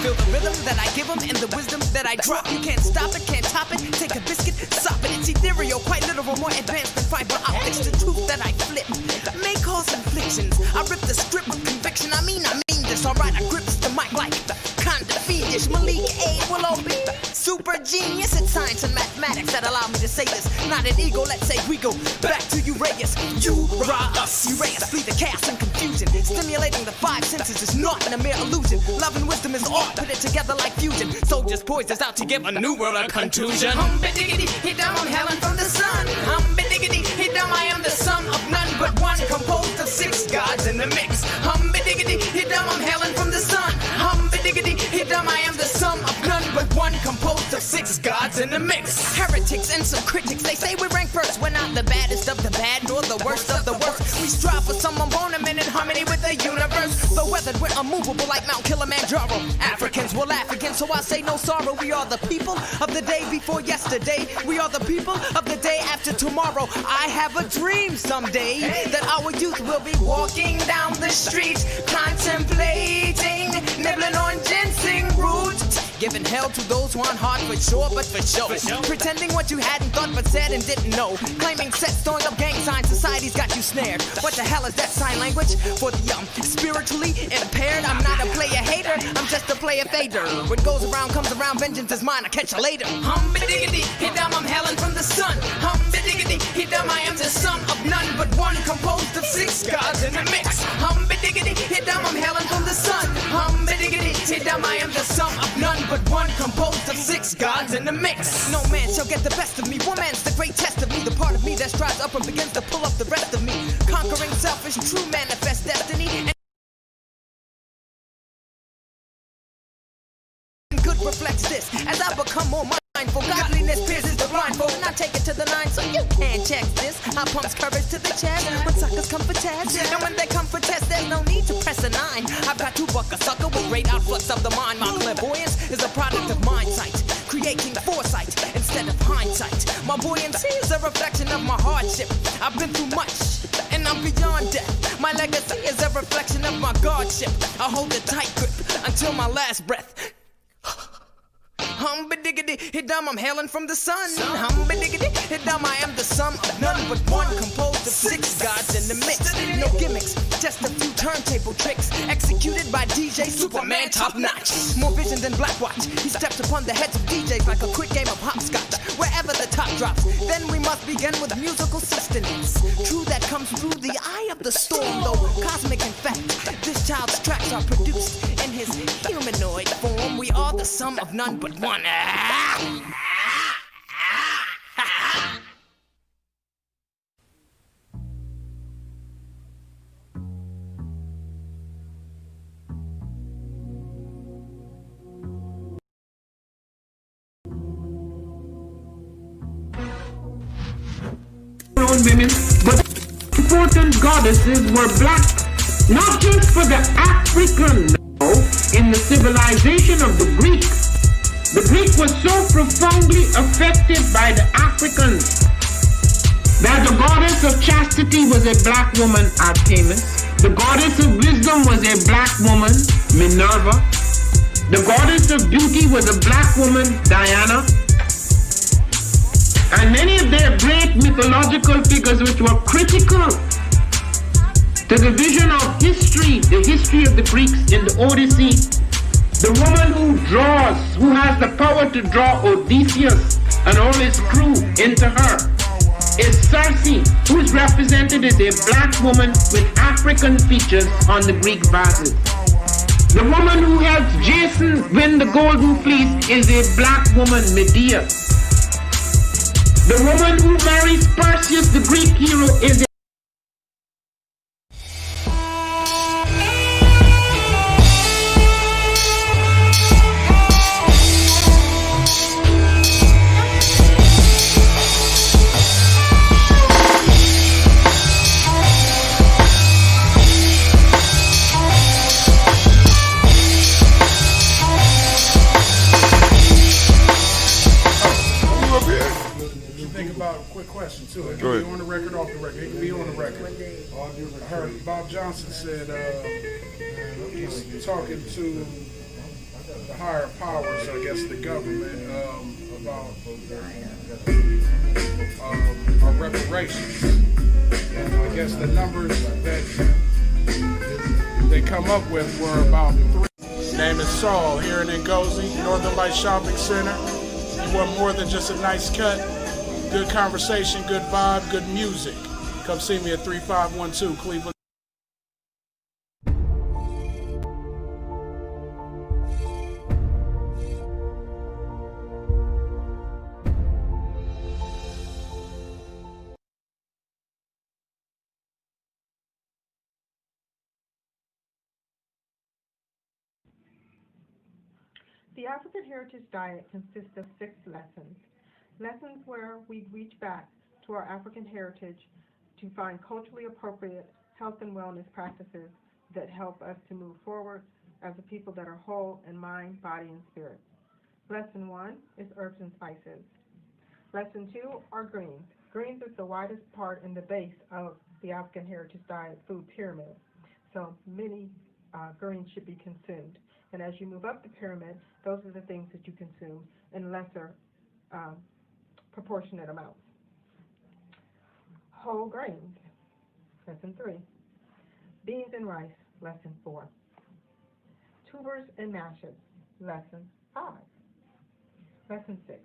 Feel the rhythm that I give them and the wisdom that I drop. You can't stop it, can't top it. Take a biscuit, sop it. It's ethereal, quite literal, more advanced than fiber optics. The truth that I flip may cause inflictions. I rip the script with conviction. I mean this. Alright, I grips the mic like kinda fiendish. Malik A will all be super genius. It's science and mathematics that allow me to say this. Not an ego, let's say we go back to Uraeus. Uraeus, flee the chaos and confusion. Stimulating the five senses is not a mere illusion. Love and wisdom is art, put it together like fusion. Soldiers poised us out to give a new world a contusion. Hum-ba-diggity, hit down, I'm Helen from the sun. Hum-ba-diggity, hit down, I am the sum of none but one, composed of 6 gods in the mix. Hum-ba-diggity, hit down, I'm Helen from the sun. Hum-ba-diggity, hit down, I am the sum of none but one, composed of 6 gods in the mix. Heretics and some critics, they say we rank first. We're not the baddest of the bad, nor the worst of the worst. We strive for some embodiment in harmony with the universe. The weathered, we're unmovable like Mount Kilimanjaro. Africans will laugh again, so I say no sorrow. We are the people of the day before yesterday. We are the people of the day after tomorrow. I have a dream someday that our youth will be walking down the streets, contemplating, nibbling on ginseng root, giving hell to those who aren't hard for sure, but for show. Pretending what you hadn't thought but said and didn't know. Claiming sets, throwing up gang signs, society's got you snared. What the hell is that sign language? For the spiritually impaired, I'm not a player hater, I'm just a player fader. What goes around comes around, vengeance is mine, I'll catch you later. Hum-ba-diggity, hit down, I'm Helen from the sun. Hum-ba-diggity, hit down, I am the sum of none but one, composed of 6 gods in the mix. Hum-ba-diggity, hit down, I'm Helen from the sun. Hum-ba-diggity, hit down, I am the sum of none but one, composed of 6 gods in the mix. No man shall get the best of me. Woman's the great test of me. The part of me that strives up and begins to pull up the rest of me. Conquering selfish, true manifest destiny. And good reflects this as I become more mindful. Godliness pierces the blindfold, and I take it to the 9 so you can't check this. I pumps courage to the chest when suckers come for test. And when they come for test, there's no need to press a 9. I've got to buck a sucker with great outflux of the mind. My clairvoyance is a product of mind sight, creating foresight instead of hindsight. My buoyancy is a reflection of my hardship. I've been through much, and I'm beyond death. My legacy is a reflection of my godship. I hold a tight grip until my last breath. Hum-ba-diggity, hit dumb, I'm hailing from the sun. Hum-ba-diggity, hit dumb, I am the sum of none but one, composed of 6 gods in the mix. No gimmicks, just a few turntable tricks, executed by DJ Superman top notch. More vision than Black Watch, he steps upon the heads of DJs like a quick game of hopscotch. Wherever the top drops, then we must begin with musical sustenance. True, that comes through the eye of the storm, though cosmic in fact. This child's tracks are produced in his humanoid form. We are the sum of none but one. Women, but important goddesses were black, not just for the African, no, in the civilization of the Greeks. The Greek was so profoundly affected by the Africans that the goddess of chastity was a black woman, Artemis. The goddess of wisdom was a black woman, Minerva. The goddess of beauty was a black woman, Diana. And many of their great mythological figures which were critical to the vision of history, the history of the Greeks in the Odyssey. The woman who draws, who has the power to draw Odysseus and all his crew into her, is Circe, who is represented as a black woman with African features on the Greek vases. The woman who helps Jason win the Golden Fleece is a black woman, Medea. The woman who marries Perseus, the Greek hero, is a question too. It can be on the record, off the record. It can be on the record. I heard Bob Johnson said he's talking to the higher powers, I guess the government, about our reparations. And I guess the numbers that they come up with were about 3. Name is Saul, here in Ngozi, Northern Light Shopping Center. You want more than just a nice cut? Good conversation, good vibe, good music. Come see me at 3512 Cleveland. The African Heritage Diet consists of 6 lessons. Lessons where we reach back to our African heritage to find culturally appropriate health and wellness practices that help us to move forward as a people that are whole in mind, body, and spirit. Lesson 1 is herbs and spices. Lesson 2 are greens. Greens is the widest part in the base of the African Heritage Diet food pyramid, so many greens should be consumed. And as you move up the pyramid, those are the things that you consume in lesser proportionate amounts. Whole grains, lesson 3. Beans and rice, lesson 4. Tubers and mashes, lesson 5. Lesson 6.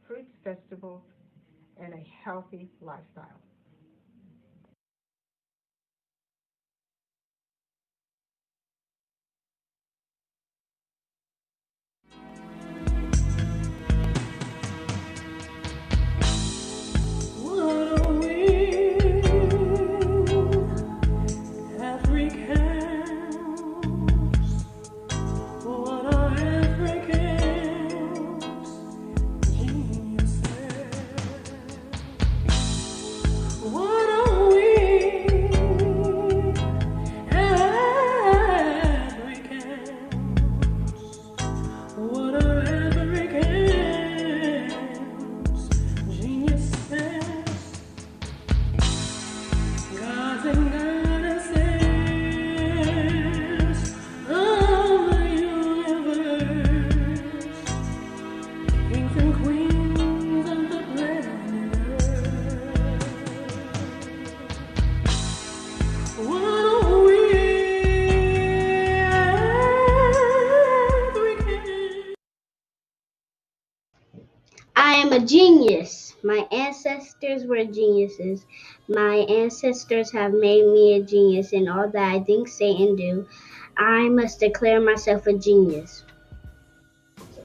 Fruits, vegetables, and a healthy lifestyle. I am a genius. My ancestors were geniuses. My ancestors have made me a genius in all that I think, say, and do. I must declare myself a genius.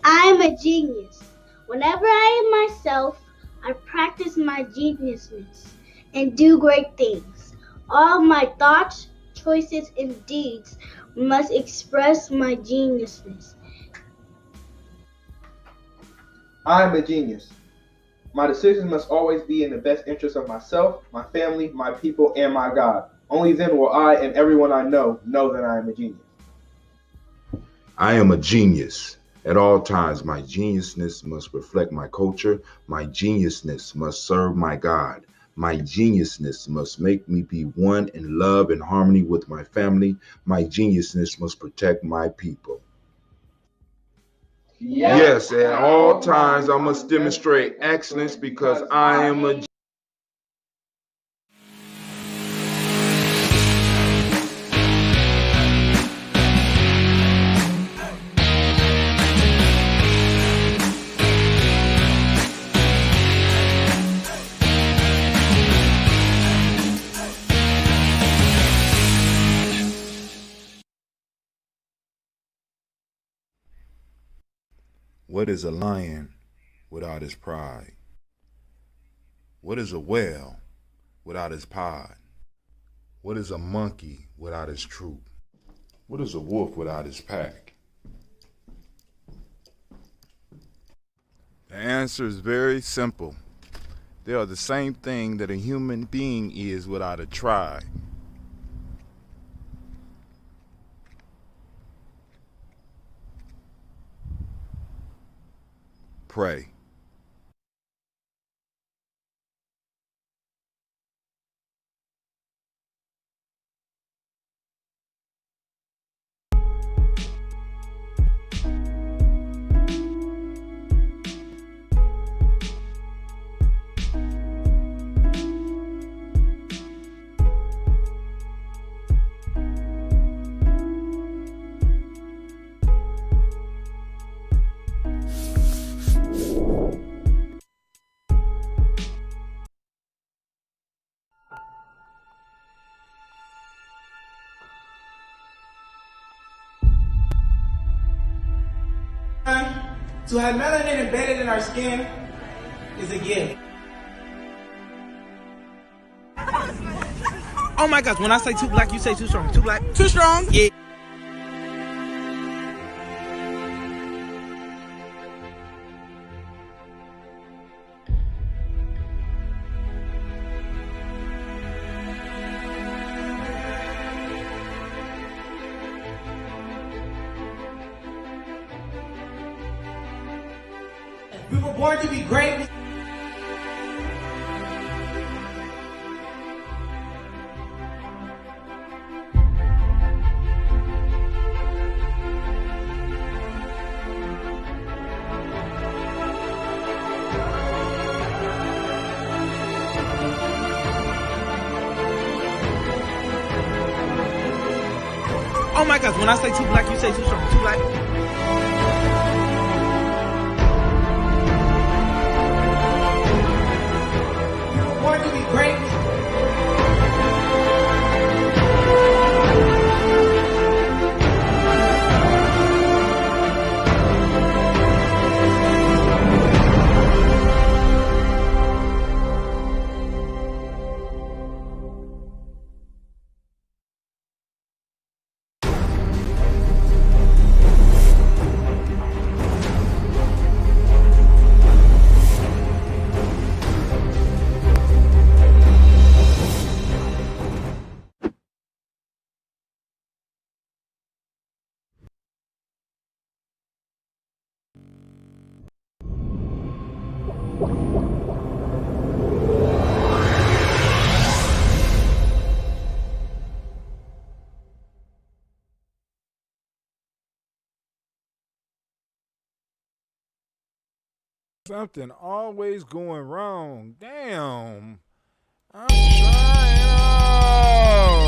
I am a genius. Whenever I am myself, I practice my geniusness and do great things. All my thoughts, choices, and deeds must express my geniusness. I am a genius. My decisions must always be in the best interest of myself, my family, my people, and my God. Only then will I and everyone I know that I am a genius. I am a genius. At all times, my geniusness must reflect my culture. My geniusness must serve my God. My geniusness must make me be one in love and harmony with my family. My geniusness must protect my people. Yes, at all times I must demonstrate excellence because I am a What is a lion without his pride? What is a whale without his pod? What is a monkey without his troop? What is a wolf without his pack? The answer is very simple. They are the same thing that a human being is without a tribe. Pray. To have melanin embedded in our skin is a gift. Oh my gosh, when I say too black, you say too strong. Too black? Too strong? Yeah. We were born to be great. Oh my gosh, when I say too black, you say too strong. Too black? We were born to be great. Something always going wrong. Damn. I'm trying. Oh.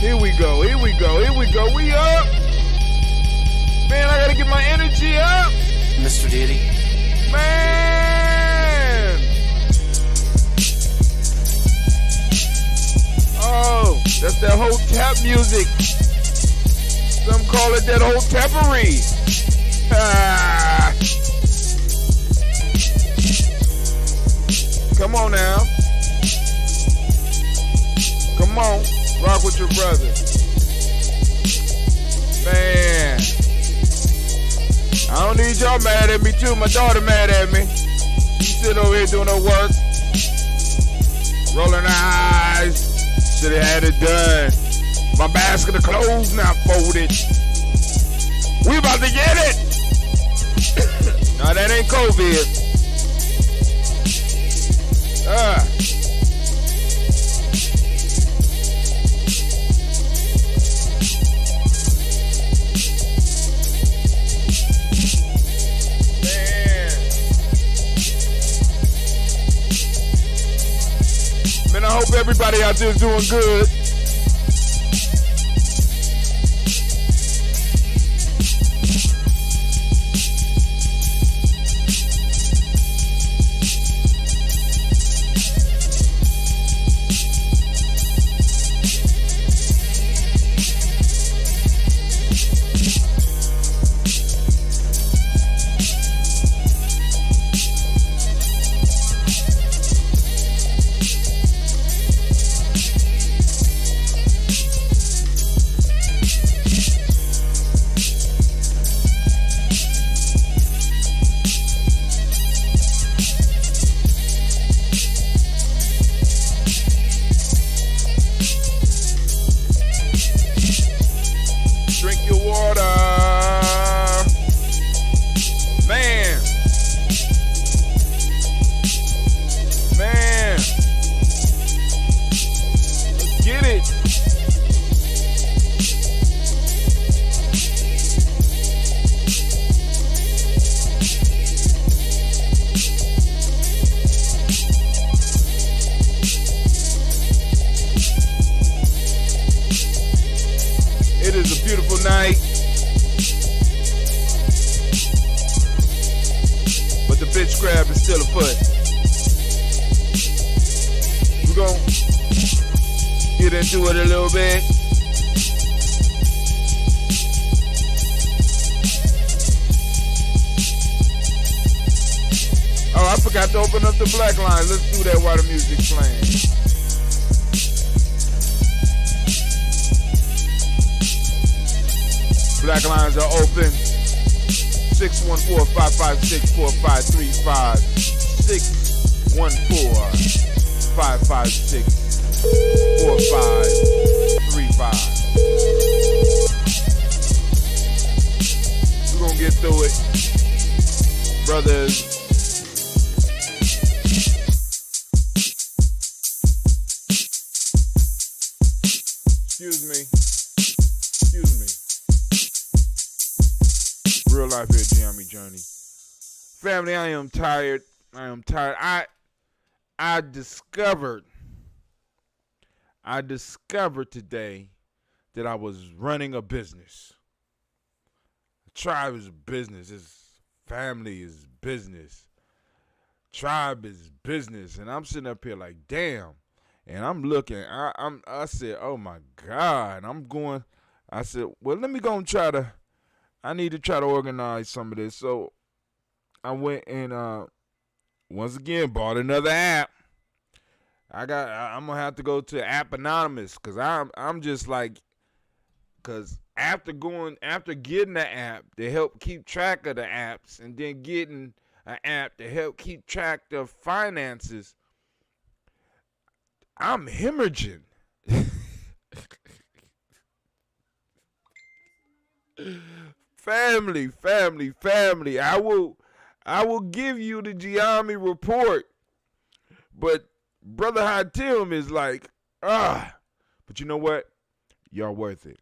Here we go. Here we go. Here we go. We up. Man, I gotta get my energy up. Mr. Diddy. Man. Oh, that's that whole tap music. Some call it that whole tappery. Ah. Come on now. Come on. Rock with your brother. Man. I don't need y'all mad at me too. My daughter mad at me. She sitting over here doing her work. Rolling her eyes. Should have had it done. My basket of clothes not folded. We about to get it. No, that ain't COVID. Man, I hope everybody out there is doing good. Night, but the bitch grab is still afoot. We're gonna get into it a little bit. forgot to open up the black line. Let's do that while the music's playing. Black lines are open. 614-556-4535. 614-556-4535. We're gonna get through it. Brothers. Excuse me. Real life here, Giammi Journey. Family, I am tired. I discovered today that I was running a business. Tribe is business. Family is business. Tribe is business. And I'm sitting up here like, damn. And I'm looking. I said, oh my God. I said, well, let me go and I need to try to organize some of this. So I went and once again bought another app. I'm gonna have to go to App Anonymous because I'm just like, because after getting the app to help keep track of the apps and then getting an app to help keep track of finances, I'm hemorrhaging. Family. I will give you the Giammi report, but Brother Hatim is like, but you know what? Y'all worth it.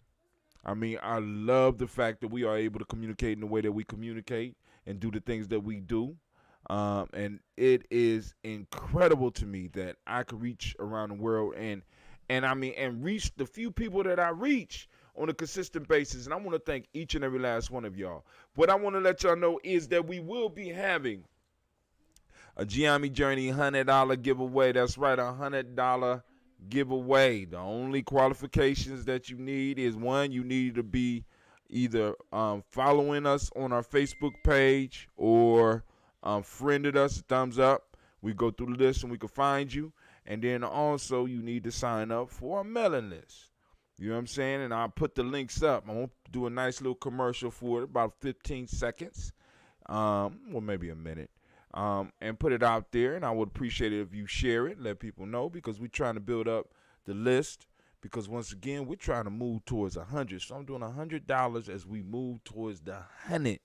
I mean, I love the fact that we are able to communicate in the way that we communicate and do the things that we do. And it is incredible to me that I could reach around the world and reach the few people that I reach on a consistent basis. And I want to thank each and every last one of y'all. What I want to let y'all know is that we will be having a Giammi Journey $100 giveaway. That's right, $100 giveaway. The only qualifications that you need is, one, you need to be either following us on our Facebook page or friended us, thumbs up. We go through the list and we can find you. And then also you need to sign up for a mailing list. You know what I'm saying? And I'll put the links up. I'm going to do a nice little commercial for it, about 15 seconds, well, maybe a minute, and put it out there. And I would appreciate it if you share it, let people know, because we're trying to build up the list. Because once again, we're trying to move towards 100. So I'm doing $100 as we move towards the 100,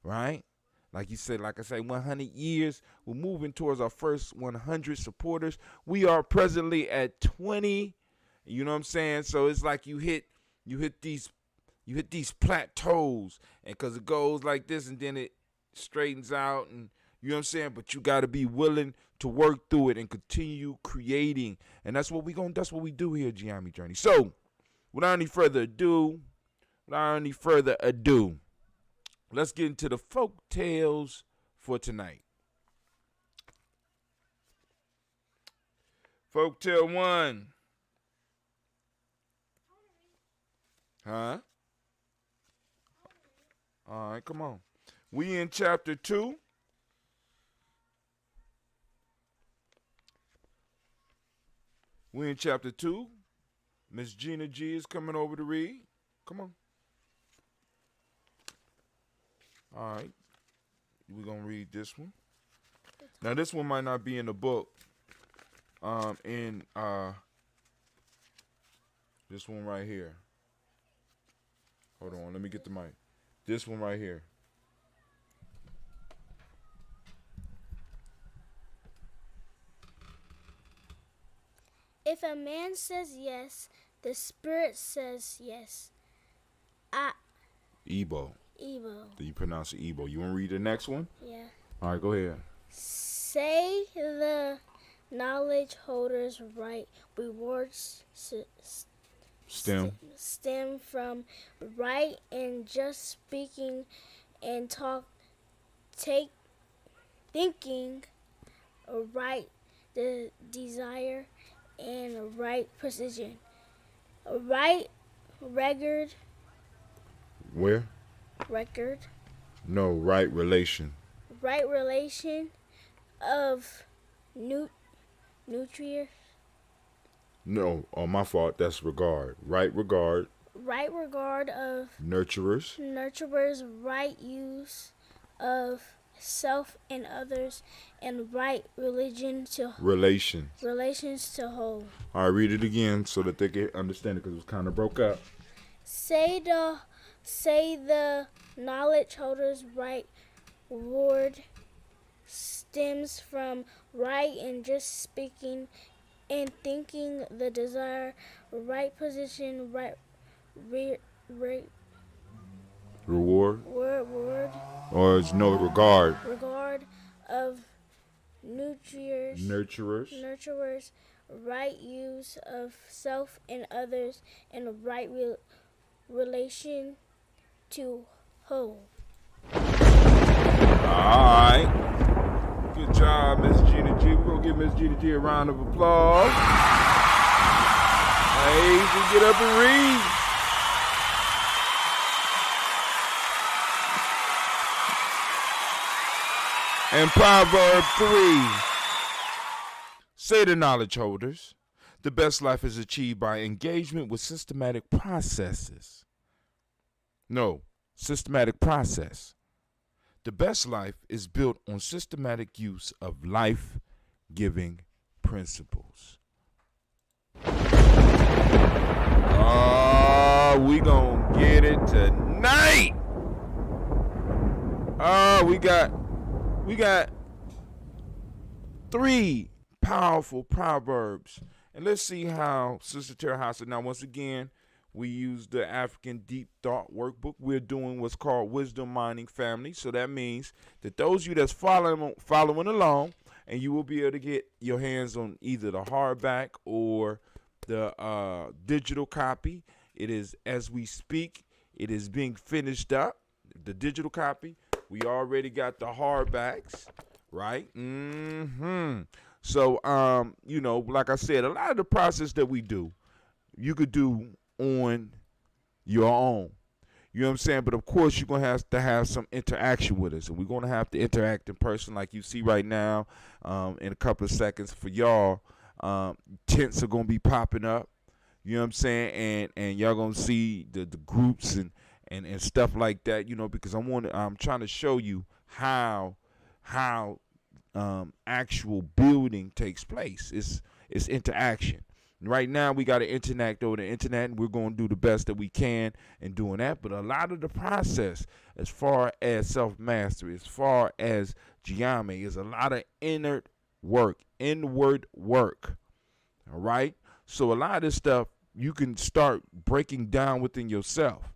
right? Like I say, 100 years. We're moving towards our first 100 supporters. We are presently at 20. You know what I'm saying? So it's like you hit these plateaus, and because it goes like this and then it straightens out, and you know what I'm saying? But you got to be willing to work through it and continue creating. And that's what we do here at Giammi Journey. So without any further ado, let's get into the folk tales for tonight. Folk tale 1. Huh? All right, come on. We in chapter 2. We in chapter 2. Miss Gina G is coming over to read. Come on. All right. We're going to read this one. Now, this one might not be in the book. This one right here. Hold on, let me get the mic. This one right here. If a man says yes, the Spirit says yes. Ebo. Do you pronounce it Ebo? You want to read the next one? Yeah. All right, go ahead. Say the knowledge holders right. Rewards stem from right and just speaking and thinking, a right the desire and a right precision, a right record. Where? Record. No, right relation. Right relation of nutrients. No, on my fault. That's regard. Right regard. Right regard of Nurturers. right use of self and others, and right relations to whole. All right, read it again so that they can understand it because it was kind of broke up. Say the knowledge holders right word stems from right and just speaking and thinking, the desire right position right Reward. word Or it's no regard. regard of nurturers, right use of self and others, and right relation to whole. Alright. Good job, Miss Gina G. We're going to give Miss Gina G a round of applause. Hey, you get up and read. And Proverb 3. Say to knowledge holders, the best life is achieved by engagement with systematic processes. No, systematic process. The best life is built on systematic use of life-giving principles. Oh, we gonna get it tonight. Oh, we got 3 powerful proverbs. And let's see how Sister Tara House. Now, once again, we use the African Deep Thought Workbook. We're doing what's called Wisdom Mining Family. So that means that those of you that's following along, and you will be able to get your hands on either the hardback or the digital copy. It is, as we speak, it is being finished up. The digital copy. We already got the hardbacks, right? So, like I said, a lot of the process that we do, you could do on your own. You know what I'm saying? But of course, you're going to have some interaction with us. And we're going to have to interact in person like you see right now in a couple of seconds. For y'all, tents are going to be popping up. You know what I'm saying? And y'all going to see the groups and stuff like that, because I'm trying to show you how actual building takes place. It's interaction. Right now, we got to interact over the internet, and we're going to do the best that we can in doing that. But a lot of the process, as far as self-mastery, as far as geometry, is a lot of inward work. All right? So a lot of this stuff, you can start breaking down within yourself,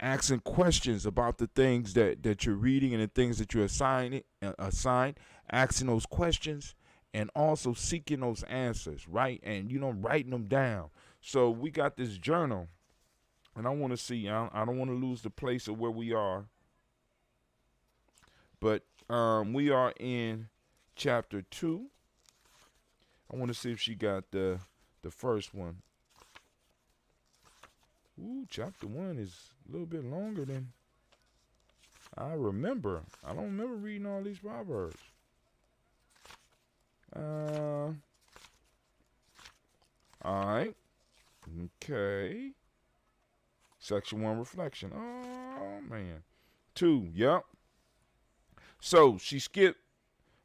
asking questions about the things that you're reading and the things that you're assigned, asking those questions, and also seeking those answers, right? And, writing them down. So we got this journal, and I want to see, I don't want to lose the place of where we are. But we are in chapter 2. I want to see if she got the first one. Ooh, chapter 1 is a little bit longer than I remember. I don't remember reading all these proverbs. All right. Okay. Section 1, reflection. Oh, man. 2, yep. So she skipped.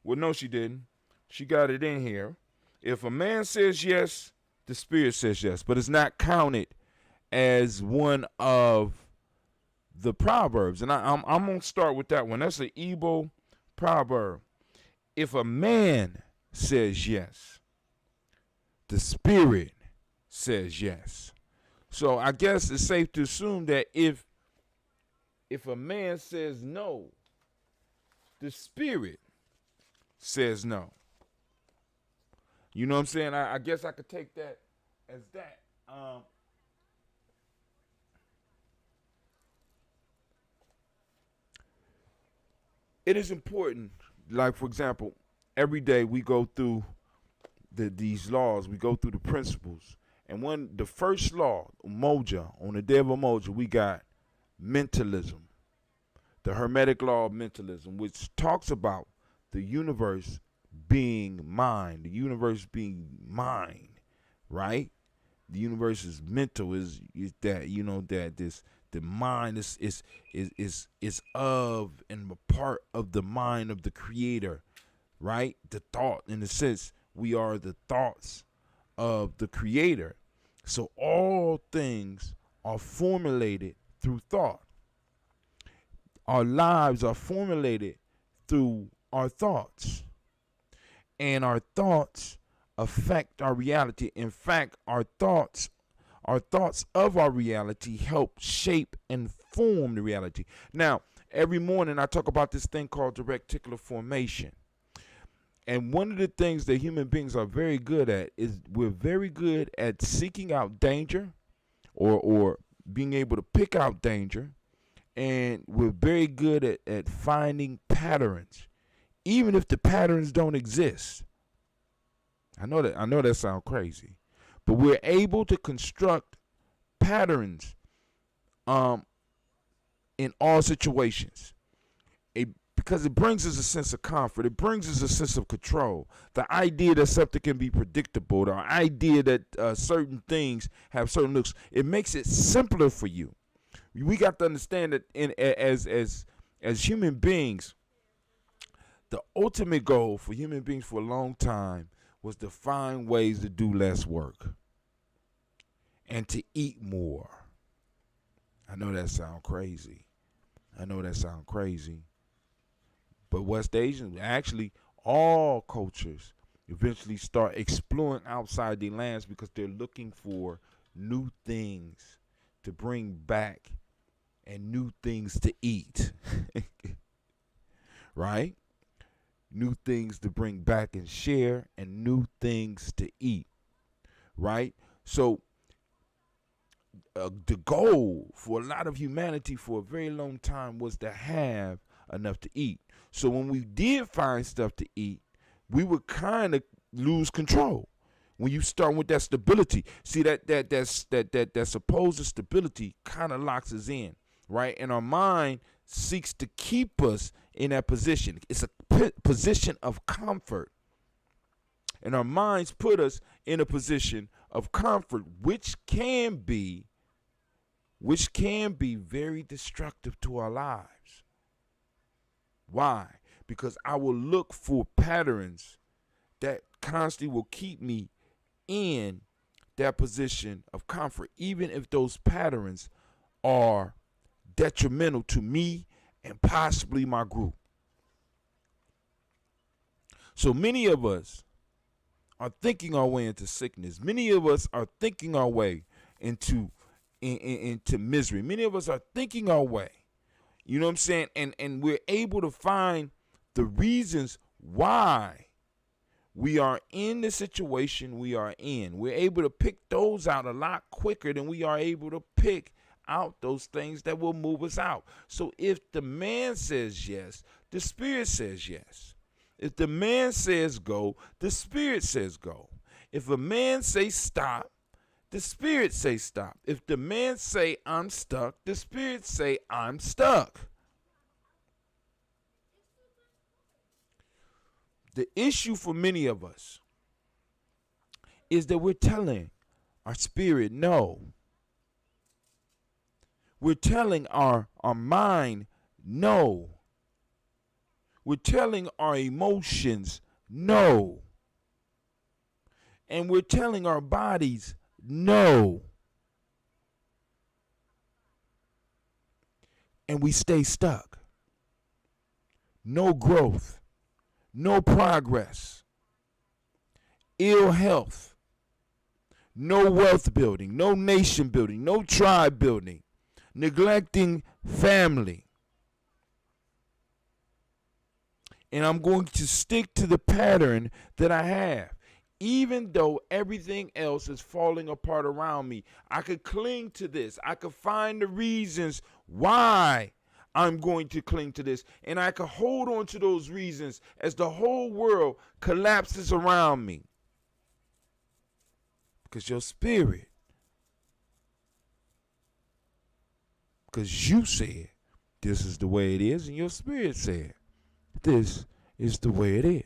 Well, no, she didn't. She got it in here. If a man says yes, the Spirit says yes, but it's not counted as one of the proverbs. And I'm going to start with that one. That's an Igbo proverb. If a man says yes, the Spirit says yes. So I guess it's safe to assume that if a man says no, the Spirit says no. You know what I'm saying? I guess I could take that as that. It is important, like, for example, every day we go through these laws, we go through the principles. And the first law, Umoja, on the day of Umoja, we got mentalism, the Hermetic law of mentalism, which talks about the universe being mind, the universe being mind, right? The universe is mental, is that, that the mind is of and a part of the mind of the creator, right? The thought, in a sense, we are the thoughts of the creator. So all things are formulated through thought. Our lives are formulated through our thoughts, and our thoughts affect our reality. In fact, our thoughts of our reality help shape and form the reality. Now, every morning I talk about this thing called the reticular formation. And one of the things that human beings are very good at is we're very good at seeking out danger, or being able to pick out danger. And we're very good at finding patterns, even if the patterns don't exist. I know that sounds crazy, but we're able to construct patterns in all situations. Because it brings us a sense of comfort. It brings us a sense of control. The idea that something can be predictable, the idea that certain things have certain looks, it makes it simpler for you. We got to understand that as human beings, the ultimate goal for human beings for a long time was to find ways to do less work and to eat more. I know that sounds crazy. But West Asians, actually all cultures, eventually start exploring outside their lands because they're looking for new things to bring back and new things to eat. Right? New things to bring back and share, and new things to eat. Right? So the goal for a lot of humanity for a very long time was to have enough to eat. So when we did find stuff to eat, we would kind of lose control. When you start with that stability, see that supposed stability kind of locks us in, right? And our mind seeks to keep us in that position. It's a position of comfort. And our minds put us in a position of comfort, which can be very destructive to our lives. Why? Because I will look for patterns that constantly will keep me in that position of comfort, even if those patterns are detrimental to me and possibly my group. So many of us are thinking our way into sickness. Many of us are thinking our way into misery. Many of us are thinking our way. You know what I'm saying? And we're able to find the reasons why we are in the situation we are in. We're able to pick those out a lot quicker than we are able to pick out those things that will move us out. So if the man says yes, the spirit says yes. If the man says go, the spirit says go. If a man says stop, the spirit say stop. If the man say I'm stuck, the spirit say I'm stuck. The issue for many of us is that we're telling our spirit no. We're telling our mind no. We're telling our emotions no. And we're telling our bodies no. And we stay stuck. No growth. No progress. Ill health. No wealth building. No nation building. No tribe building. Neglecting family. And I'm going to stick to the pattern that I have. Even though everything else is falling apart around me, I could cling to this. I could find the reasons why I'm going to cling to this. And I could hold on to those reasons as the whole world collapses around me. Because your spirit, because you said this is the way it is, and your spirit said this is the way it is.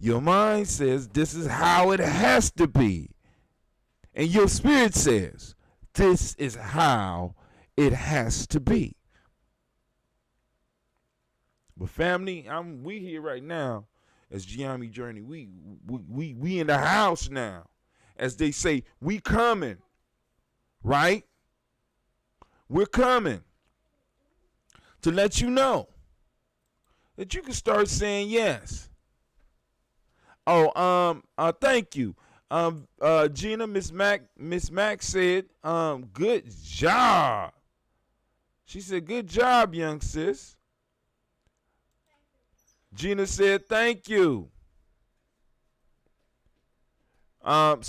Your mind says this is how it has to be. And your spirit says this is how it has to be. But family, we here right now as Gianni Journey. We in the house now. As they say, we coming. Right? We're coming to let you know that you can start saying yes. Oh, thank you. Gina, Miss Mac said, good job. She said, good job, young sis. Gina said, thank you. But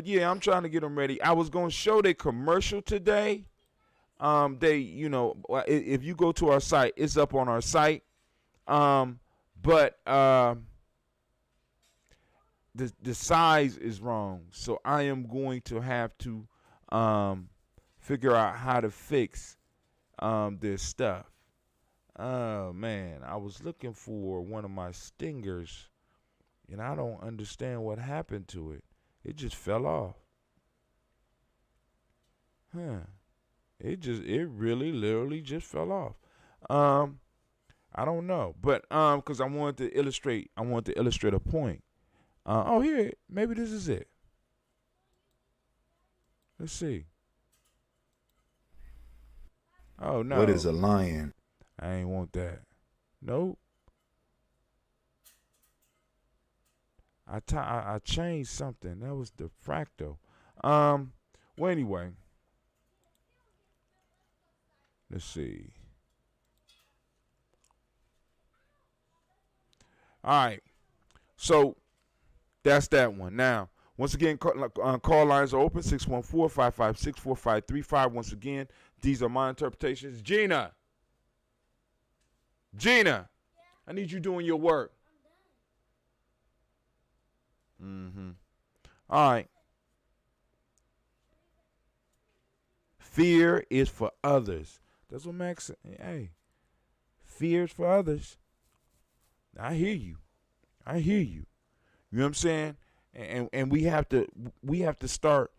yeah, I'm trying to get them ready. I was going to show their commercial today. If you go to our site, it's up on our site. But the size is wrong, so I am going to have to figure out how to fix this stuff. Oh man, I was looking for one of my stingers, and I don't understand what happened to it. It just fell off. It really literally just fell off. I don't know, but because I wanted to illustrate a point. Here, maybe this is it. Let's see. Oh no. What is a lion? I ain't want that. Nope. I changed something. That was the fractal. Well, anyway. Let's see. All right. So that's that one. Now, once again, call lines are open, 614-556-4535. Once again, these are my interpretations. Gina, I need you doing your work. All right. Fear is for others. That's what Max said. Hey, fear is for others. I hear you. You know what I'm saying? And we have to start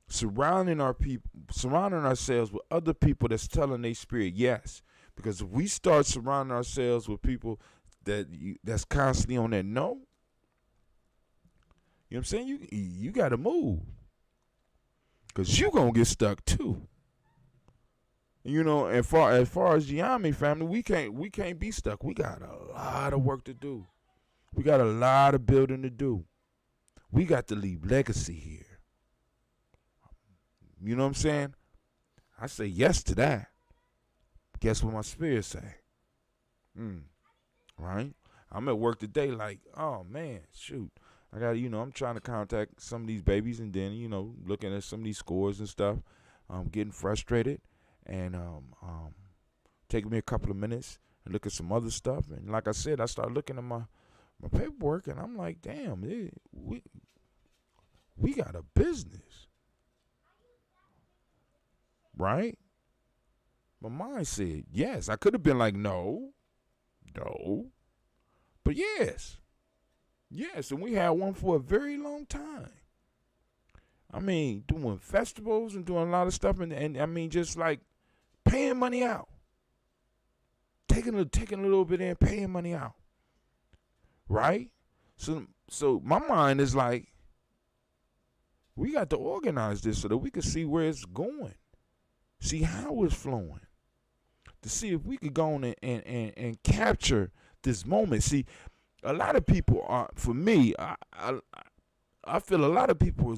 surrounding ourselves with other people that's telling their spirit yes. Because if we start surrounding ourselves with people that's constantly on that no, you know what I'm saying? You got to move. Because you going to get stuck too. You know, as far as the Army family, we can't be stuck. We got a lot of work to do. We got a lot of building to do. We got to leave legacy here. You know what I'm saying? I say yes to that. Guess what my spirit say? Right? I'm at work today like, oh man, shoot. I got, I'm trying to contact some of these babies and then, looking at some of these scores and stuff. I'm getting frustrated and taking me a couple of minutes and look at some other stuff. And like I said, I started looking at my paperwork and I'm like, damn, we got a business. Right? My mind said yes. I could have been like, no. But yes. Yes, and we had one for a very long time. I mean, doing festivals and doing a lot of stuff, and I mean, just like paying money out. Taking a little bit in, paying money out. Right? So my mind is like, we got to organize this so that we can see where it's going. See how it's flowing. To see if we could go on and capture this moment. See, a lot of people are, for me, I feel a lot of people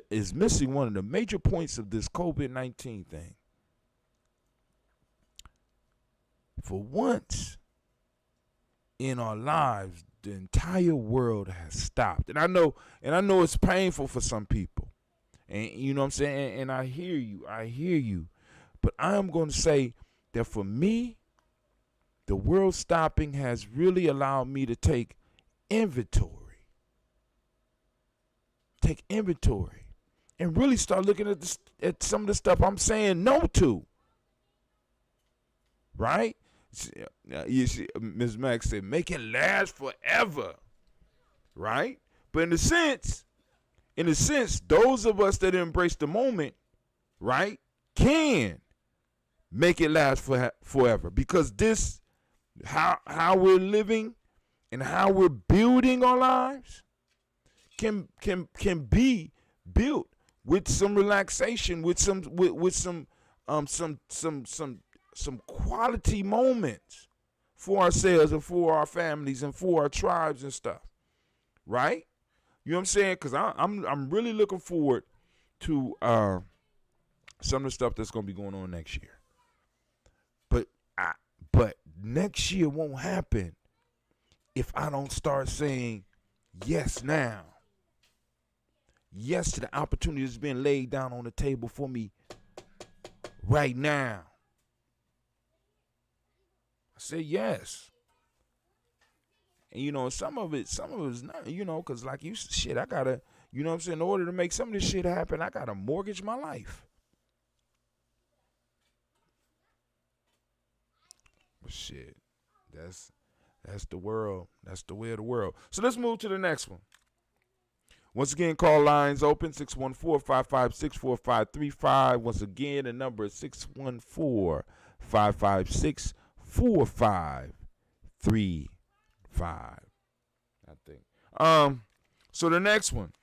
is missing one of the major points of this COVID-19 thing. For once in our lives, the entire world has stopped. And I know it's painful for some people. And you know what I'm saying? And I hear you. But I am going to say that for me, the world stopping has really allowed me to take inventory. And really start looking at some of the stuff I'm saying no to. Right? Ms. Max said, make it last forever, right? But in a sense, those of us that embrace the moment, right, can make it last forever, because this, how we're living and how we're building our lives can be built with some relaxation, with some quality moments for ourselves and for our families and for our tribes and stuff, right? You know what I'm saying? Because I'm really looking forward to some of the stuff that's gonna be going on next year. But next year won't happen if I don't start saying yes now. Yes to the opportunity that's being laid down on the table for me right now. I say yes. And you know, some of it's not, you know, because like you shit, I gotta, you know what I'm saying, in order to make some of this shit happen, I gotta mortgage my life. But shit, that's the world. That's the way of the world. So let's move to the next one. Once again, call lines open, 614-556-4535. Once again, the number is 614-556-4535. I think. So the next one.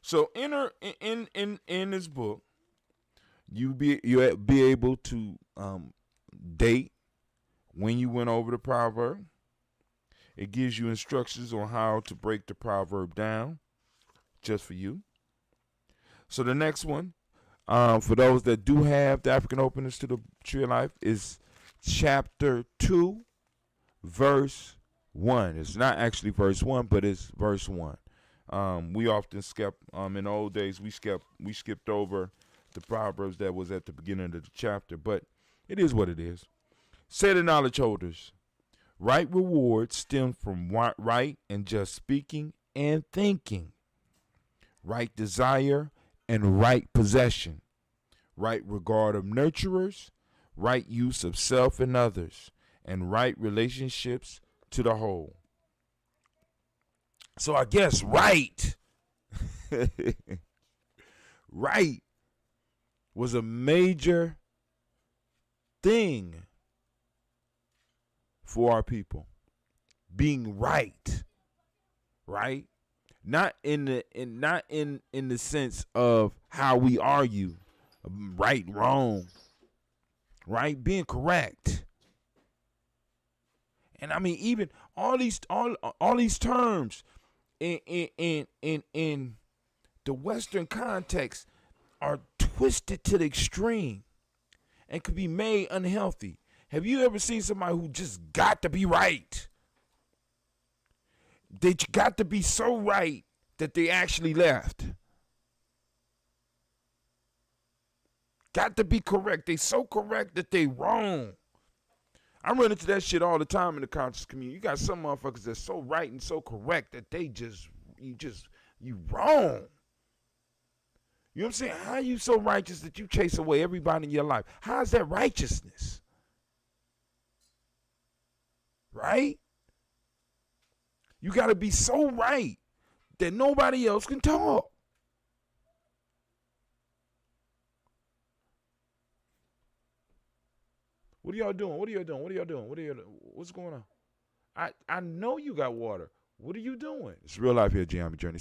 So in this book, you'll be able to date when you went over the proverb. It gives you instructions on how to break the proverb down, just for you. So the next one, for those that do have the African openness to the tree of life, is chapter 2, verse 1. It's not actually verse 1, but it's verse 1. We often skip, in the old days, we skipped over the proverbs that was at the beginning of the chapter, but it is what it is. Say the knowledge holders, right rewards stem from right and just speaking and thinking, right desire and right possession, right regard of nurturers, right use of self and others, and right relationships to the whole. So I guess right was a major thing for our people. Being right. Not in the sense of how we argue, right, wrong, right, being correct. And I mean, even all these terms in the Western context are twisted to the extreme and could be made unhealthy. Have you ever seen somebody who just got to be right? They got to be so right that they actually left. Got to be correct. They so correct that they wrong. I run into that shit all the time in the conscious community. You got some motherfuckers that's so right and so correct that you wrong. You know what I'm saying? How are you so righteous that you chase away everybody in your life? How is that righteousness? Right? You got to be so right that nobody else can talk. What are y'all doing? What's going on? I know you got water. What are you doing? It's real life here, Giambi Journey.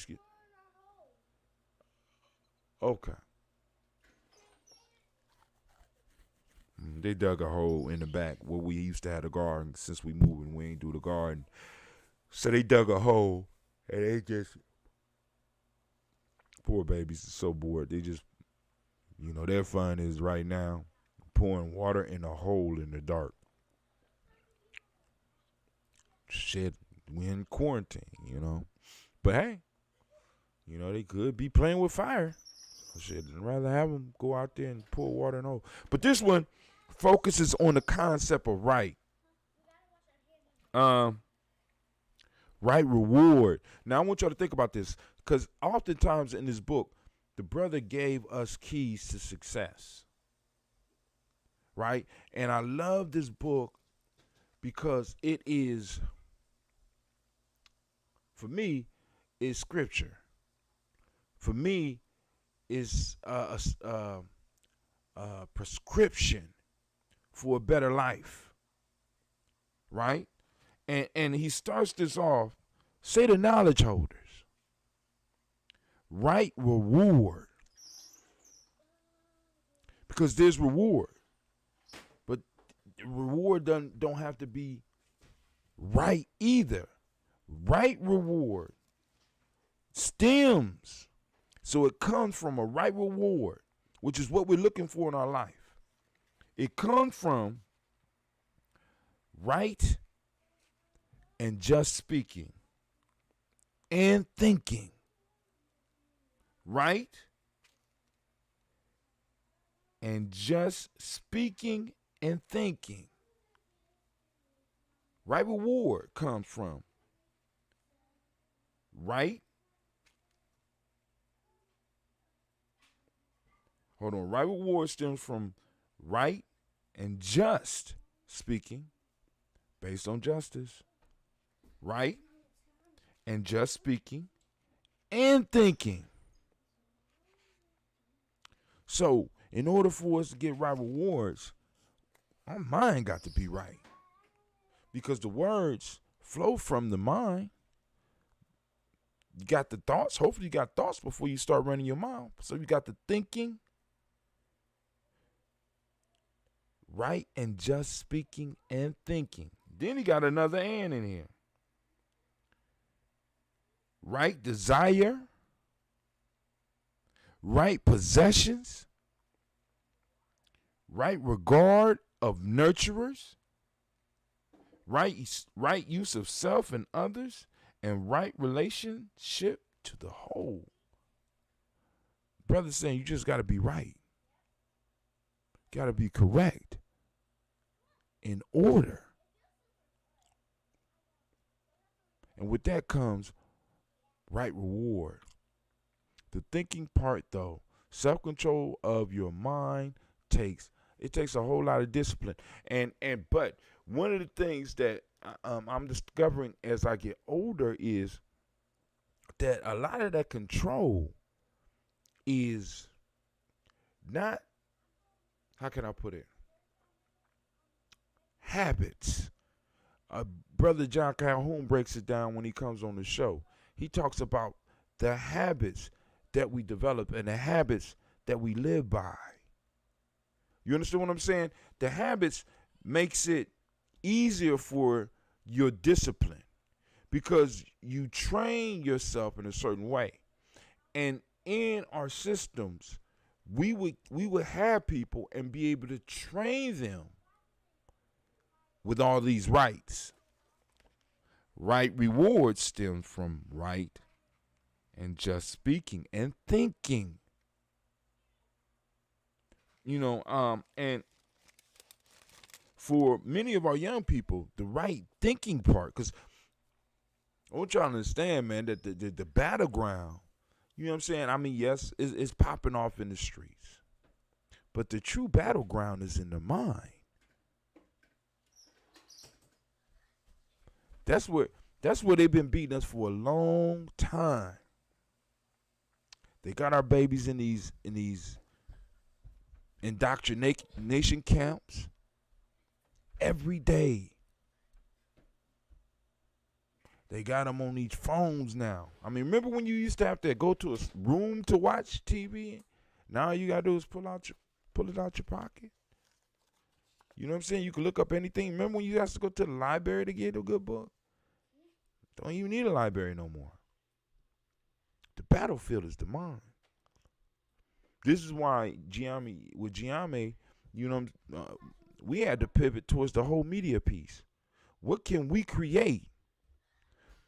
Okay. They dug a hole in the back where we used to have a garden. Since we moved and we ain't do the garden. So they dug a hole and they just, poor babies are so bored. They just, their fun is right now pouring water in a hole in the dark. Shit, we in quarantine, But hey, they could be playing with fire. Shit, I'd rather have them go out there and pour water in a hole. But this one focuses on the concept of right. Right reward. Now, I want y'all to think about this, because oftentimes in this book, the brother gave us keys to success. right? And I love this book because it is, for me, is scripture. For me, is a prescription for a better life, right? And he starts this off, say the knowledge holders, right reward, because there's reward, but reward don't have to be right either. Right reward stems, so it comes from a right reward, which is what we're looking for in our life. It comes from right and just speaking and thinking. Right and just speaking and thinking. Right reward comes from right. Hold on. Right reward stems from right and just speaking based on justice. Right and just speaking and thinking. So, in order for us to get right rewards, our mind got to be right. Because the words flow from the mind. You got the thoughts. Hopefully you got thoughts before you start running your mouth. So you got the thinking, right and just speaking and thinking. Then you got another and in here. Right desire, right possessions, right regard of nurturers, right use of self and others, and right relationship to the whole. Brother's saying you just got to be right. Got to be correct. In order. And with that comes right reward. The thinking part, though, self-control of your mind takes a whole lot of discipline. But one of the things that I'm discovering as I get older is that a lot of that control is not, how can I put it, habits. Brother John Calhoun breaks it down when he comes on the show. He talks about the habits that we develop and the habits that we live by. You understand what I'm saying? The habits makes it easier for your discipline because you train yourself in a certain way. And in our systems, we would have people and be able to train them with all these rights. Right rewards stem from right and just speaking and thinking. And for many of our young people, the right thinking part, because I want y'all to understand, man, that the battleground, you know what I'm saying? I mean, yes, it's popping off in the streets, but the true battleground is in the mind. That's where they've been beating us for a long time. They got our babies in these indoctrination camps every day. They got them on these phones now. I mean, remember when you used to have to go to a room to watch TV? Now all you gotta do is pull it out your pocket. You know what I'm saying? You can look up anything. Remember when you used to go to the library to get a good book? Don't even need a library no more. The battlefield is the mind. This is why Giame, we had to pivot towards the whole media piece. What can we create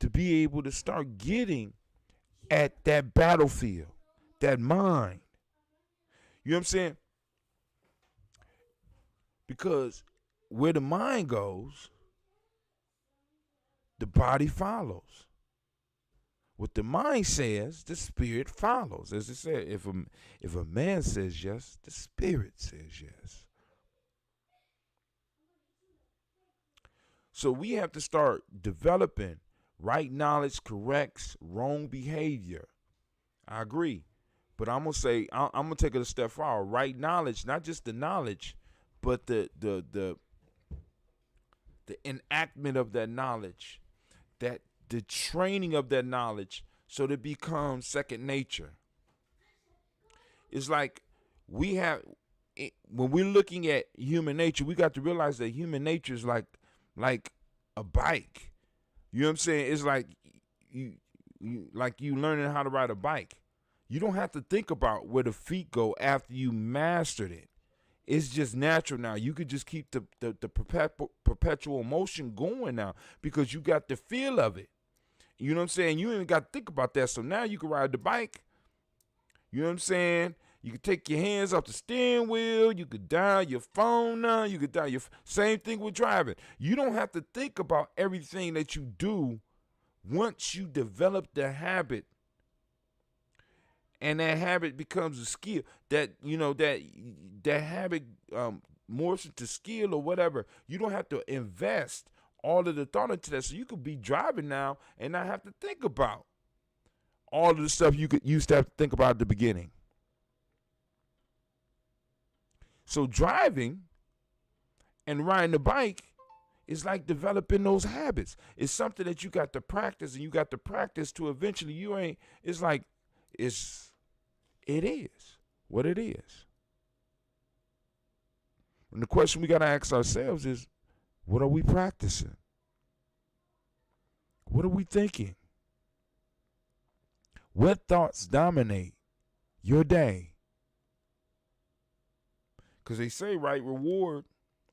to be able to start getting at that battlefield, that mind? You know what I'm saying? Because where the mind goes, the body follows. What the mind says, the spirit follows. As it said, if a man says yes, the spirit says yes. So we have to start developing right knowledge corrects wrong behavior. I agree. But I'm gonna say I'm gonna take it a step forward. Right knowledge, not just the knowledge, but the enactment of that knowledge, that the training of that knowledge, so that it becomes second nature. It's like we have when we're looking at human nature, we got to realize that human nature is like a bike. You know what I'm saying? It's like you like you learning how to ride a bike. You don't have to think about where the feet go after you mastered it. It's just natural now. You could just keep the perpetual motion going now because you got the feel of it. You know what I'm saying? You ain't got to think about that. So now you can ride the bike. You know what I'm saying? You can take your hands off the steering wheel. You could dial your phone now. You could dial your same thing with driving. You don't have to think about everything that you do once you develop the habit. And that habit becomes a skill. That that habit morphs into skill or whatever. You don't have to invest all of the thought into that. So you could be driving now and not have to think about all of the stuff you used to have to think about at the beginning. So driving and riding the bike is like developing those habits. It's something that you got to practice, and you got to practice to eventually it is what it is. And the question we got to ask ourselves is, what are we practicing? What are we thinking? What thoughts dominate your day? Because they say right reward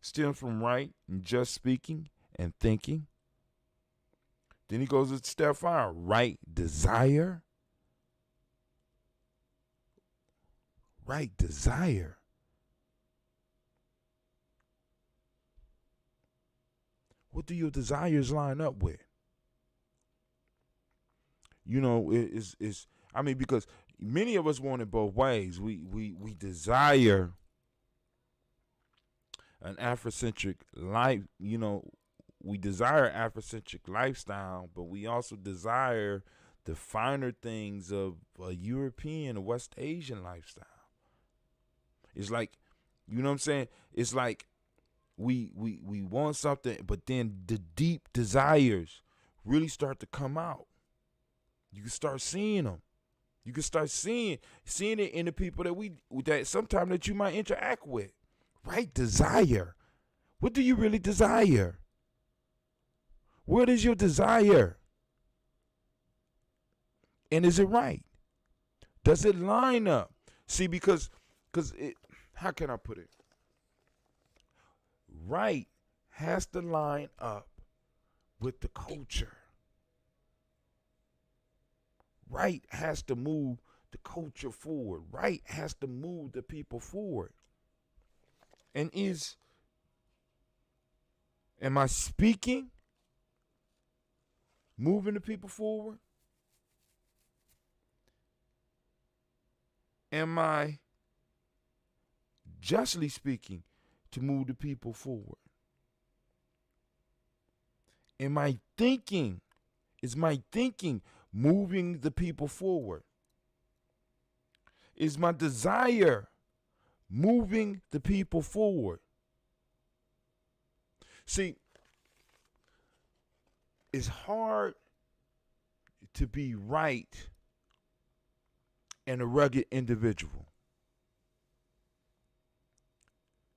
stems from right and just speaking and thinking. Then he goes a step further. Right desire. Right desire. What do your desires line up with? You know, because many of us want it both ways. We desire an Afrocentric life, we desire Afrocentric lifestyle, but we also desire the finer things of a European or West Asian lifestyle. It's like, you know what I'm saying? It's like we want something, but then the deep desires really start to come out. You can start seeing them. You can start seeing it in the people that sometimes that you might interact with. Right desire. What do you really desire? What is your desire? And is it right? Does it line up? See, because how can I put it? Right has to line up with the culture. Right has to move the culture forward. Right has to move the people forward. And am I speaking, moving the people forward? Am I justly speaking to move the people forward? Am I thinking? Is my thinking moving the people forward? Is my desire moving the people forward? See, it's hard to be right and a rugged individual.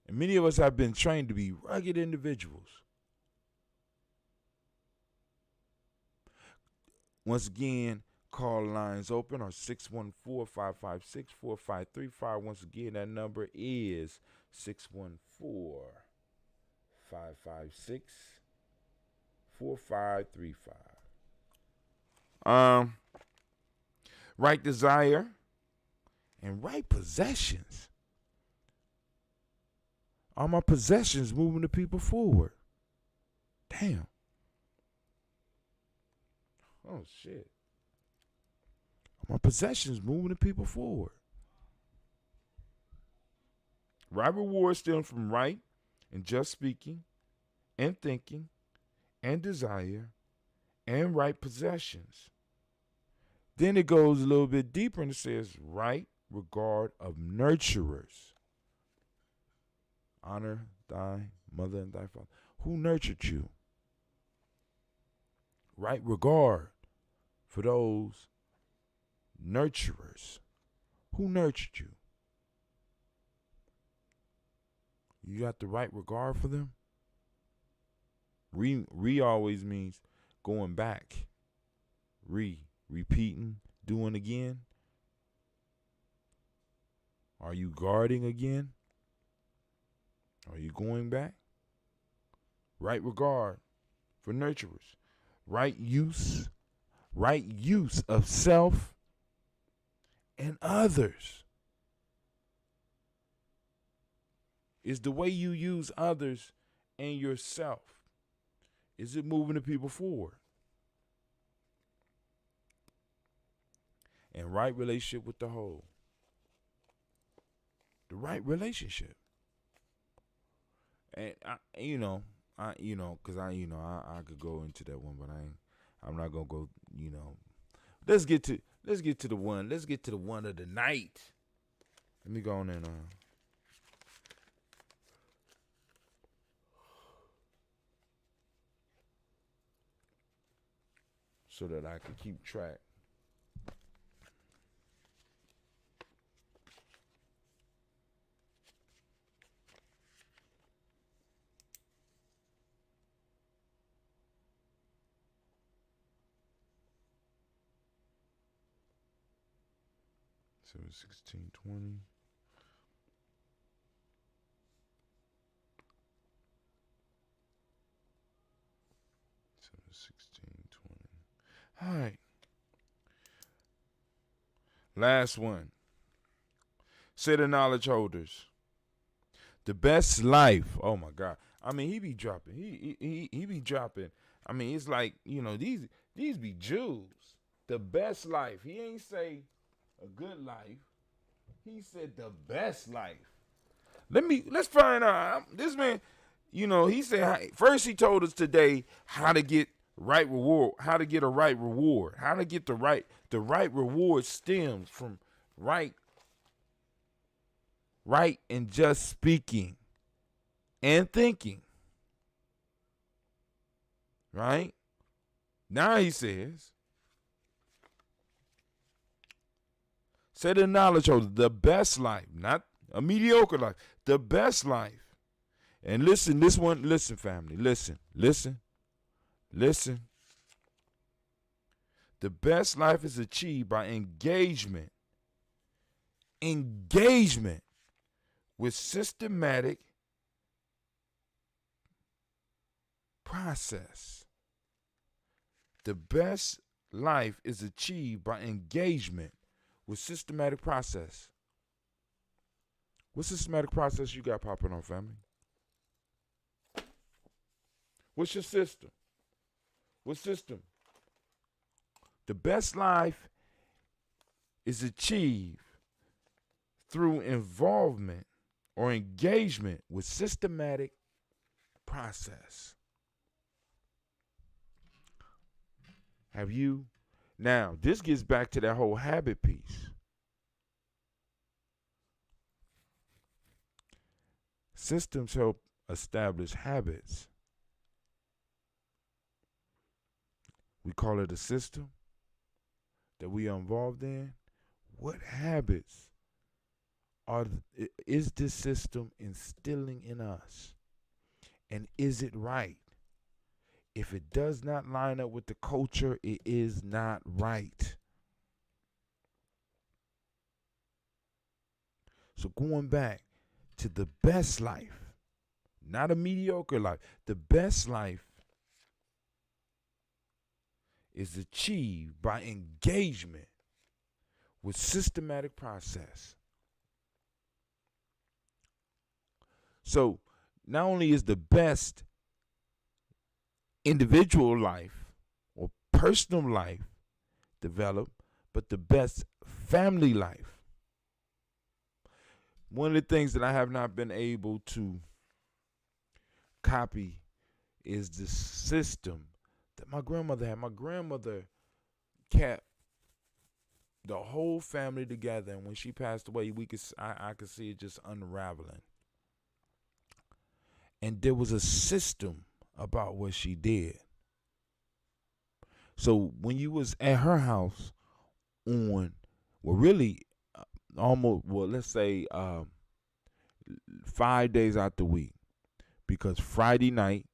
And many of us have been trained to be rugged individuals. Once again, call lines open are 614-556-4535. Once again, that number is 614-556-4535. Right desire and right possessions. Are my possessions moving the people forward? Damn. Oh, shit. My possessions moving the people forward. Right reward stems from right and just speaking and thinking. and desire and right possessions. Then it goes a little bit deeper and it says right regard of nurturers. Honor thy mother and thy father. Who nurtured you? Right regard for those nurturers. Who nurtured you? You got the right regard for them? Re always means going back. Repeating, doing again. Are you guarding again? Are you going back? Right regard for nurturers. Right use of self and others. Is the way you use others and yourself, is it moving the people forward? And right relationship with the whole. The right relationship. And I could go into that one, but I'm not gonna go. Let's get to the one. Let's get to the one of the night. Let me go on and so that I can keep track. So 1620. So 1620. All right. Last one. Say the knowledge holders. The best life. Oh my God. I mean, he be dropping. He be dropping. I mean, it's like, these be jewels. The best life. He ain't say a good life. He said the best life. Let's find out. This man, he said first he told us today how to get right reward, how to get a right reward, how to get the right reward stems from right and just speaking and thinking. Right? Now he says, say the knowledge holder, the best life, not a mediocre life, the best life. And listen, family, listen. The best life is achieved by engagement with systematic process. The best life is achieved by engagement with systematic process. What systematic process you got popping on, family? What's your system? What system? The best life is achieved through involvement or engagement with systematic process. Have you? Now, this gets back to that whole habit piece. Systems help establish habits. We call it a system that we are involved in. What habits is this system instilling in us? And is it right? If it does not line up with the culture, it is not right. So going back to the best life, not a mediocre life, the best life is achieved by engagement with systematic process. So not only is the best individual life or personal life developed, but the best family life. One of the things that I have not been able to copy is the system that my grandmother had. My grandmother kept the whole family together, and when she passed away, I could see it just unraveling. And there was a system about what she did. So when you was at her house let's say 5 days out the week, because Friday night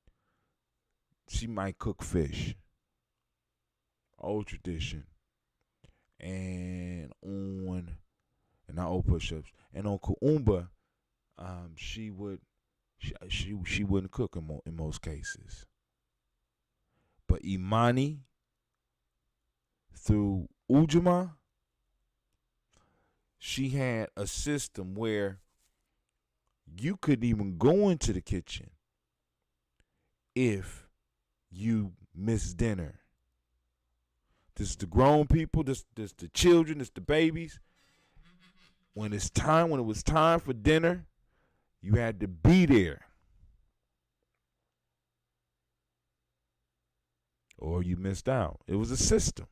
she might cook fish, old tradition, and not old push-ups, and on Kuumba, she wouldn't cook in most cases. But Imani through Ujima, she had a system where you couldn't even go into the kitchen if you missed dinner. This is the grown people, this the children, this the babies. When it was time for dinner, you had to be there. Or you missed out. It was a system.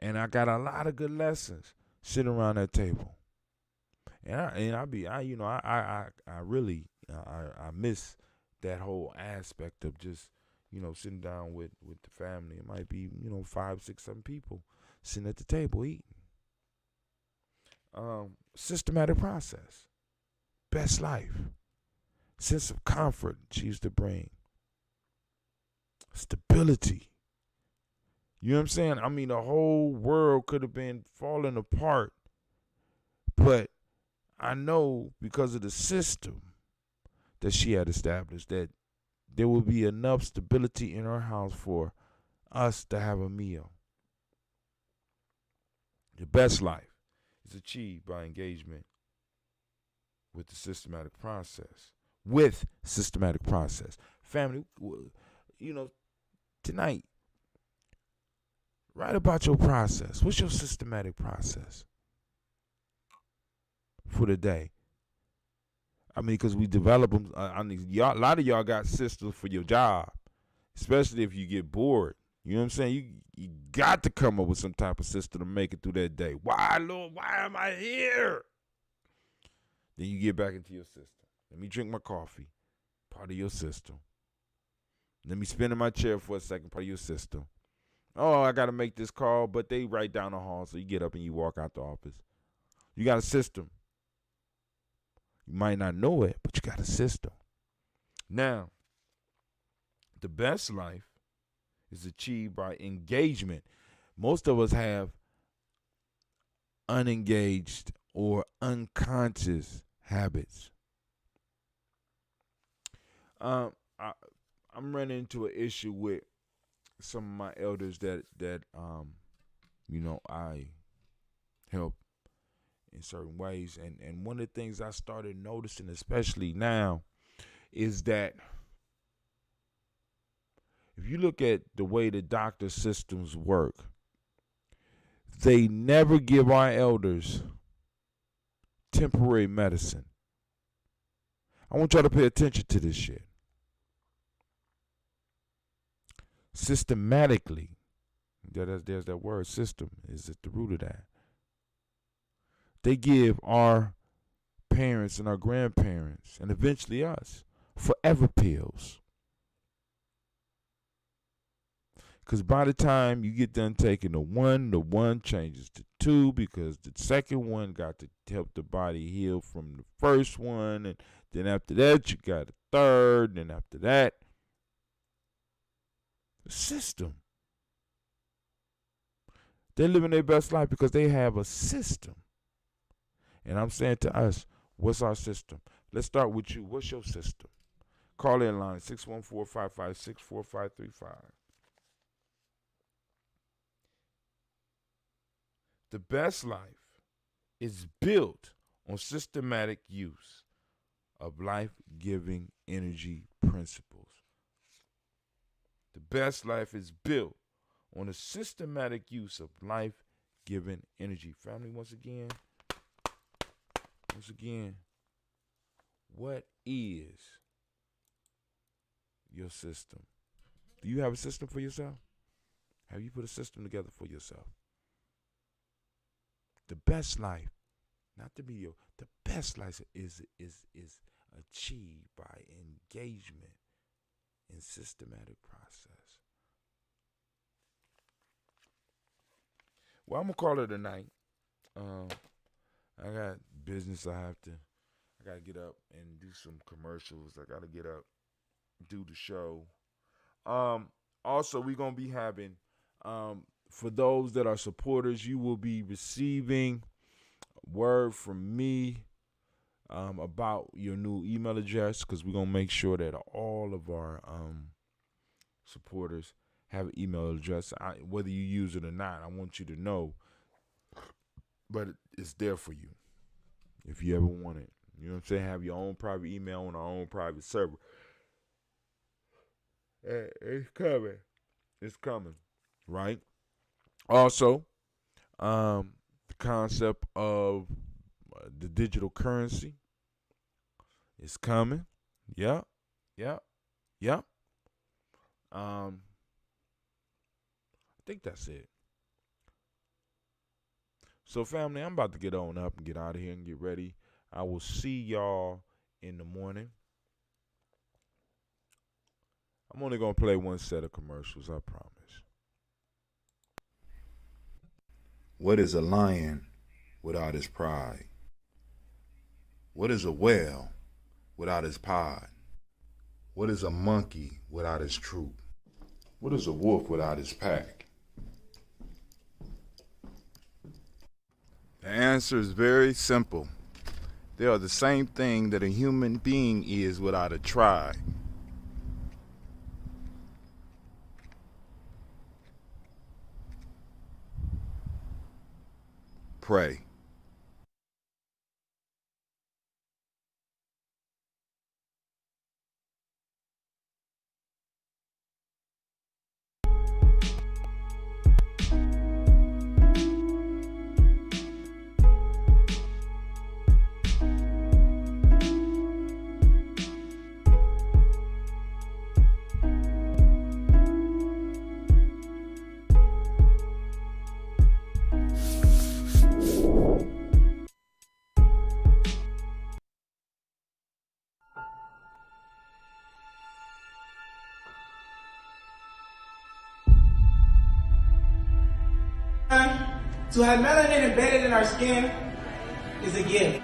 And I got a lot of good lessons sitting around that table. And I really miss that whole aspect of just, sitting down with the family. It might be, 5, 6, 7 people sitting at the table eating. Systematic process. Best life. Sense of comfort she used to bring. Stability. You know what I'm saying? I mean, the whole world could have been falling apart. But I know because of the system that she had established that there will be enough stability in her house for us to have a meal. The best life is achieved by engagement with the systematic process. Family, tonight, write about your process. What's your systematic process for the day? I mean, because we develop them. A lot of y'all got systems for your job, especially if you get bored. You know what I'm saying? You got to come up with some type of system to make it through that day. Why, Lord? Why am I here? Then you get back into your system. Let me drink my coffee. Part of your system. Let me spin in my chair for a second. Part of your system. Oh, I got to make this call, but they right down the hall, so you get up and you walk out the office. You got a system. You might not know it, but you got a system. Now, the best life is achieved by engagement. Most of us have unengaged or unconscious habits. I'm running into an issue with some of my elders that I help in certain ways, and one of the things I started noticing, especially now, is that if you look at the way the doctor systems work, they never give our elders temporary medicine. I want y'all to pay attention to this shit. Systematically, there's that word, system is at the root of that. They give our parents and our grandparents, and eventually us, forever pills. Because by the time you get done taking the one changes to 2, because the second one got to help the body heal from the first one. And then after that, you got a third. And after that, the system. They're living their best life because they have a system. And I'm saying to us, what's our system? Let's start with you. What's your system? Call in line 614-556-4535. The best life is built on systematic use of life-giving energy principles. The best life is built on a systematic use of life-giving energy. Family, once again, what is your system. Do you have a system for yourself? Have you put a system together for yourself? The best life, not the mediocre, the best life is achieved by engagement in systematic process. Well, I'm gonna call it a night. I got business I gotta get up and do some commercials. I gotta get up, do the show. Also, we're gonna be having, for those that are supporters, you will be receiving word from me about your new email address, because we're gonna make sure that all of our supporters have an email address. Whether you use it or not, I want you to know, but it's there for you if you ever want it. You know what I'm saying? Have your own private email on our own private server. It's coming. It's coming, right? Also, the concept of the digital currency is coming. Yeah. I think that's it. So, family, I'm about to get on up and get out of here and get ready. I will see y'all in the morning. I'm only going to play one set of commercials, I promise. What is a lion without his pride? What is a whale without his pod? What is a monkey without his troop? What is a wolf without his pack? The answer is very simple. They are the same thing that a human being is without a tribe. Pray. To have melanin embedded in our skin is a gift.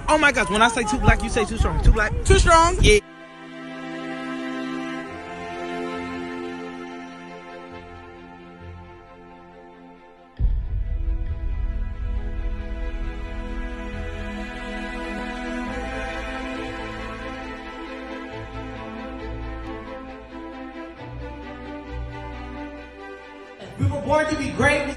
Oh my gosh, when I say too black, you say too strong. Too black? Too strong? Yeah. We were born to be great.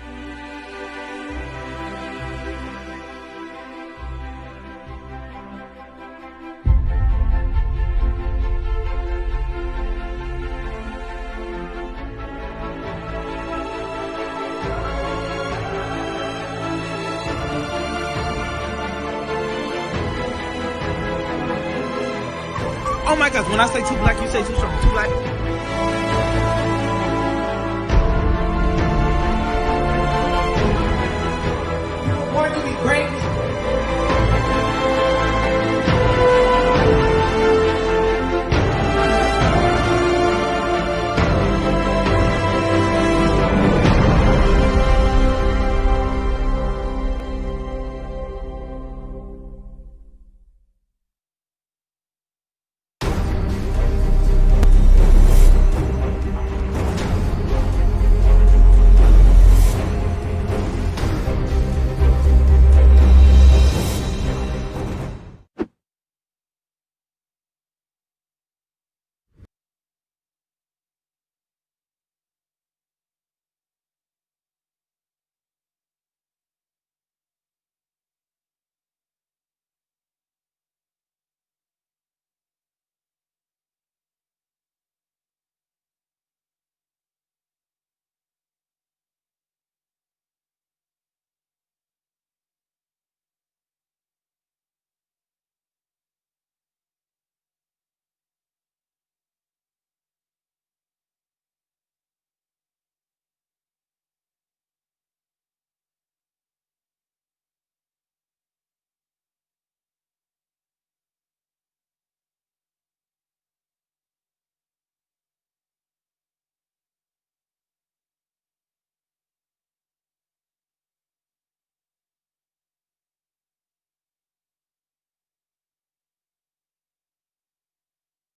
Oh my gosh, when I say too black, you say too strong. Too black?